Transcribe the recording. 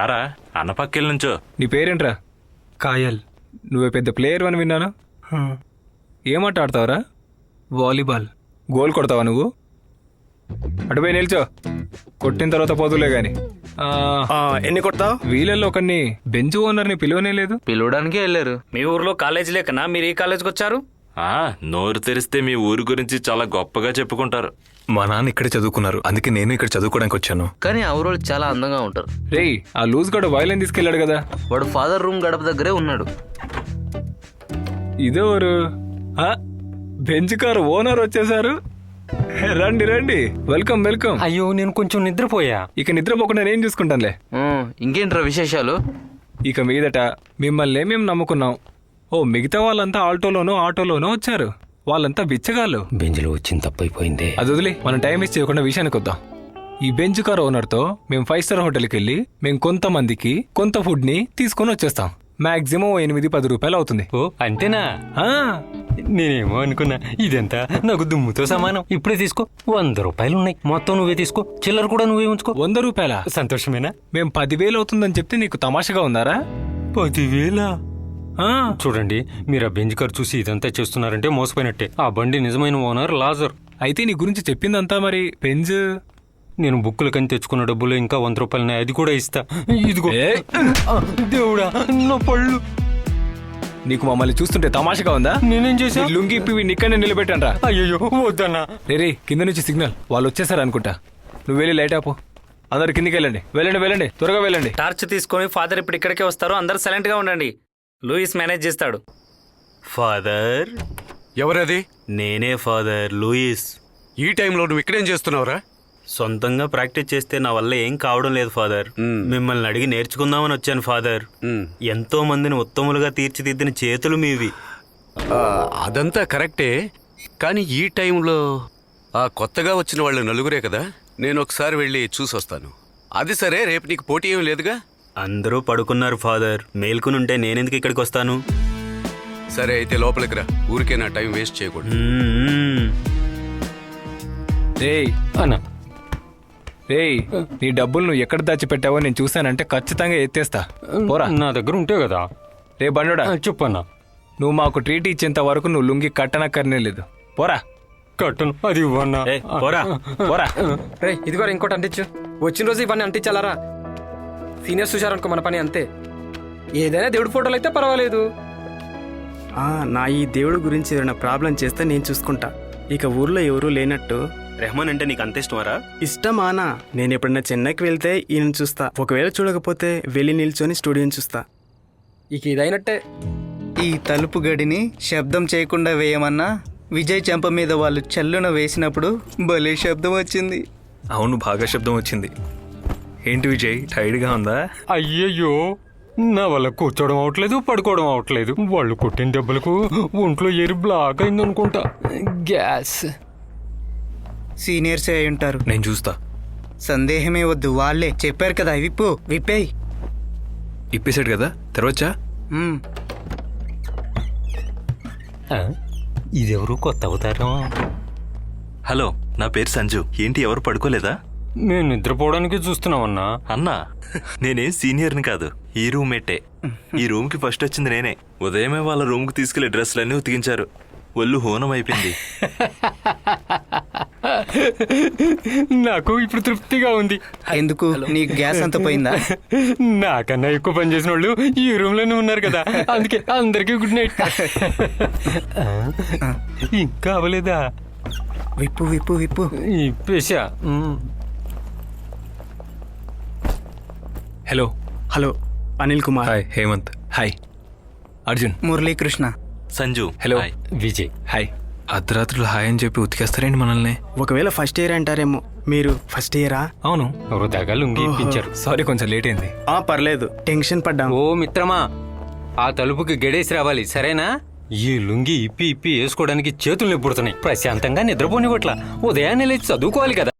రారా అన్న పక్కెళ్ళ నుంచో. నీ పేరేంట్రా? కాయల్. నువ్వే పెద్ద ప్లేయర్ అని విన్నాను. ఏమాట ఆడతావురా? వాలీబాల్. గోల్ కొడతావా నువ్వు? అటుపోయి నిల్చో, కొట్టిన తర్వాత పోతులే గాని. ఎన్ని కొడతావు? వీళ్ళల్లో ఒకరిని బెంచ్ ఓనర్ని పిలువనే లేదు. పిలవడానికే వెళ్ళారు. మీ ఊర్లో కాలేజ్ లేకనా మీరు ఈ కాలేజ్కి వచ్చారు? నోరు తెరిస్తే మీ ఊరి గురించి చాలా గొప్పగా చెప్పుకుంటారు. మా నాన్న ఇక్కడే చదువుకున్నారు, అందుకే నేను ఇక్కడ చదువుకోవడానికి వచ్చాను. కానీ ఆ ఊరోళ్ళు చాలా అందంగా ఉంటారు. రేయ్, ఆ లూజ్ గడు వైలెన్ తీసుకెళ్ళాడు కదా. వాడు ఫాదర్ రూమ్ గడప దగ్గరే ఉన్నాడు. ఇదెవరు? బెంచ్ కారు ఓనర్ వచ్చేసారు. రండి రండి, వెల్కమ్ వెల్కమ్. అయ్యో, నేను కొంచెం నిద్రపోయా. ఇక నిద్రపోకుండా నేను చూసుకుంటానులే. ఇంకేంట్రా విశేషాలు? ఇక మీదట మిమ్మల్ని మేము నమ్ముకున్నాం. మిగతా వాళ్ళంతా ఆటోలోనో వచ్చారు. వాళ్ళంతా బిచ్చగాళ్ళు. బెంజ్లో వచ్చింది తప్పైపోయింది. అది వదిలి మనం టైం వేస్ట్ చేయకుండా విషయానికి వద్దాం. ఈ బెంచ్ కార్ ఓనర్తో మేము 5 స్టార్ హోటల్కి వెళ్ళి మేము కొంతమందికి కొంత ఫుడ్ ని తీసుకొని వచ్చేస్తాం. మాక్సిమం 8-10 రూపాయలు అవుతుంది. ఓ అంతేనా? నేనేమో అనుకున్నా ఇదంతా నాకు దుమ్ముతో సమానం. ఇప్పుడే తీసుకో, 100 రూపాయలు ఉన్నాయి. మొత్తం నువ్వే తీసుకో, చిల్లర కూడా నువ్వే ఉంచుకో. 100 రూపాయల? సంతోషమేనా? మేము 10,000 అవుతుందని చెప్తే నీకు తమాషగా ఉందారా? 10,000? చూడండి, మీరు ఆ బెంచ్ కార్ చూసి ఇదంతా చేస్తున్నారంటే మోసపోయినట్టే. ఆ బండి నిజమైన ఓనర్ లాజర్. అయితే నీ గురించి చెప్పిందంతా మరి బెంజ్. నేను బుక్కుల కని తెచ్చుకున్న డబ్బులు ఇంకా 100 రూపాయలున్నాయి, అది కూడా ఇస్తా. ఇదిగో. దేవుడా, నా పళ్ళు. నీకు మమ్మల్ని చూస్తుంటే తమాషగా ఉందా? నేనేం చేశా? లుంగి ఇప్పి నిక్కనే నిలబెట్టండ్రా. అయ్యో వద్దన్నా. రే, కింద నుంచి సిగ్నల్, వాళ్ళు వచ్చేసారు అనుకుంటా. నువ్వు వెళ్ళి లైట్ ఆపు. అందరు కిందికి వెళ్ళండి, వెళ్ళండి, త్వరగా వెళ్ళండి. టార్చ్ తీసుకొని ఫాదర్ ఇప్పుడు ఇక్కడికే వస్తారు. అందరు సైలెంట్ గా ఉండండి. లూయిస్ మేనేజ్ చేస్తాడు. ఫాదర్? ఎవరది? నేనే ఫాదర్, లూయిస్. ఈ టైంలో నువ్వు ఇక్కడేం చేస్తున్నావురా? సొంతంగా ప్రాక్టీస్ చేస్తే నా వల్ల ఏం కావడం లేదు ఫాదర్. మిమ్మల్ని అడిగి నేర్చుకుందామని వచ్చాను ఫాదర్. ఎంతో మందిని ఉత్తములుగా తీర్చిదిద్దిన చేతులు మీవి. అదంతా కరెక్టే, కానీ ఈ టైంలో కొత్తగా వచ్చిన వాళ్ళు నలుగురే కదా. నేను ఒకసారి వెళ్ళి చూసొస్తాను. అది సరే, రేపు నీకు పోటీ ఏం లేదుగా? అందరూ పడుకున్నారు ఫాదర్. మేల్కునుంటే నేనెందుకు ఇక్కడికి వస్తాను? సరే అయితే లోపలికి రా, ఊరికే నా టైం వేస్ట్ చేయకూడదు. రేయ్, నీ డబ్బులు నువ్వు ఎక్కడ దాచిపెట్టావో నేను చూశానంటే ఖచ్చితంగా ఎత్తేస్తా. పోరా. నా దగ్గర ఉంటే కదా. రే బండోడా, చెప్పన్నా. నువ్వు మాకు ట్రీట్ ఇచ్చేంత వరకు నువ్వు లుంగి కట్టనక్కర్నే లేదు. పోరా. కట్టను, అది ఇవ్వన్నా. పోరా పోరా. రే, ఇదిగో ఇంకోటి అంటించు. వచ్చిన రోజు ఇవన్నీ అంటించాలరా. సీనియర్స్ చూశారనుకో మన పని అంతే. ఏదైనా దేవుడి ఫోటోలు అయితే పర్వాలేదు. నా ఈ దేవుడి గురించి ఏదైనా ప్రాబ్లం చేస్తే నేను చూసుకుంటా. ఇక ఊర్లో ఎవరూ లేనట్టు. రెహమాన్ అంటే నీకు అంత ఇష్టమారా? ఇష్టమానా? నేను ఎప్పుడన్నా చెన్నైకి వెళ్తే ఈయన చూస్తా. ఒకవేళ చూడకపోతే వెళ్ళి నిల్చొని స్టూడియోని చూస్తా. ఇక ఇదైనట్టే. ఈ తలుపు గడిని శబ్దం చేయకుండా వేయమన్నా విజయ్ చెంప మీద వాళ్ళు చల్లున వేసినప్పుడు భలే శబ్దం వచ్చింది. అవును, బాగా శబ్దం వచ్చింది. ఏంటి విజయ్, టైర్డ్గా ఉందా? అయ్యయ్యో, నా వల్ల కూర్చోవడం అవట్లేదు, పడుకోవడం అవట్లేదు. వాళ్ళు కొట్టిన దెబ్బలకు ఒంట్లో ఎరి బ్లాక్ అయిందనుకుంటా. గ్యాస్. సీనియర్సే అయి ఉంటారు. నేను చూస్తా. సందేహమే వద్దు, వాళ్ళే చెప్పారు కదా. విప్పేయ్. ఇప్పేసాడు కదా, తెరవచ్చా? ఇదెవరు కొత్త అవతారం? హలో, నా పేరు సంజు. ఏంటి, ఎవరు పడుకోలేదా? నేను నిద్రపోవడానికి చూస్తున్నామన్నా. అన్నా, నేనేం సీనియర్ని కాదు, ఈ రూమ్మేటే. ఈ రూమ్ కి ఫస్ట్ వచ్చింది నేనే. ఉదయమే వాళ్ళ రూమ్ కి తీసుకెళ్లి డ్రెస్సులన్నీ ఉతికించారు. ఒళ్ళు హోనం అయిపోయింది. నాకు ఇప్పుడు తృప్తిగా ఉంది. ఎందుకు, నీకు గ్యాస్ అంత పోయిందా? నాకన్నా ఎక్కువ పని చేసిన వాళ్ళు ఈ రూమ్ లోనే ఉన్నారు కదా, అందుకే అందరికీ గుడ్ నైట్. ఇంకా అవ్వలేదా? విప్పు. ఇప్పేసా. Hello, Anil Kumar. Hi Hemanth. Hi Arjun. Muralikrishna. Sanju. Hello. Vijay. Hi. అర్ధరాత్రులు హాయ్ అని చెప్పి ఉతికేస్తారేంటి మనల్ని? ఒకవేళ ఫస్ట్ ఇయర్ అంటారేమో. మీరు ఫస్ట్ ఇయరా? అవును. వృధాగా లుంగి ఇప్పించారు. సారీ, కొంచెం లేట్ అయింది. పర్లేదు, టెన్షన్ పడ్డాం. ఓ మిత్రమా, ఆ తలుపుకి గడేసి రావాలి, సరేనా? ఈ లుంగి ఇప్పి వేసుకోవడానికి చేతులు నిప్పుడుతున్నాయి. ప్రశాంతంగా నిద్రపోనివ్వట్లా. ఉదయాన్నే లేచి చదువుకోవాలి కదా.